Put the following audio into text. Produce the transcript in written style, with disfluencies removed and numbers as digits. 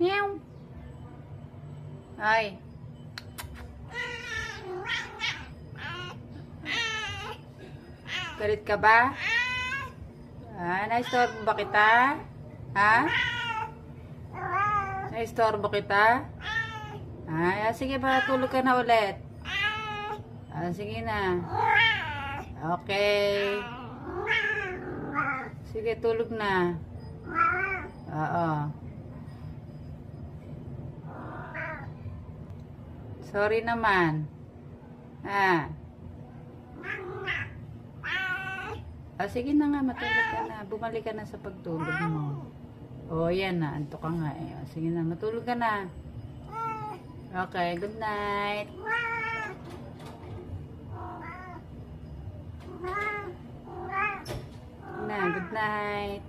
Meow. Ay. Galit ka ba? Naistorbo ba kita? Ha? Naistorbo kita? Sige ba, tulog ka na ulit. Sige na. Okay. Sige, tulog na. Oo. Sorry naman. Sige na nga, matulog ka na. Bumalik ka na sa pagtulog mo. Yan na. Antok ka nga eh. Sige na, matulog ka na. Okay, good night. Good night.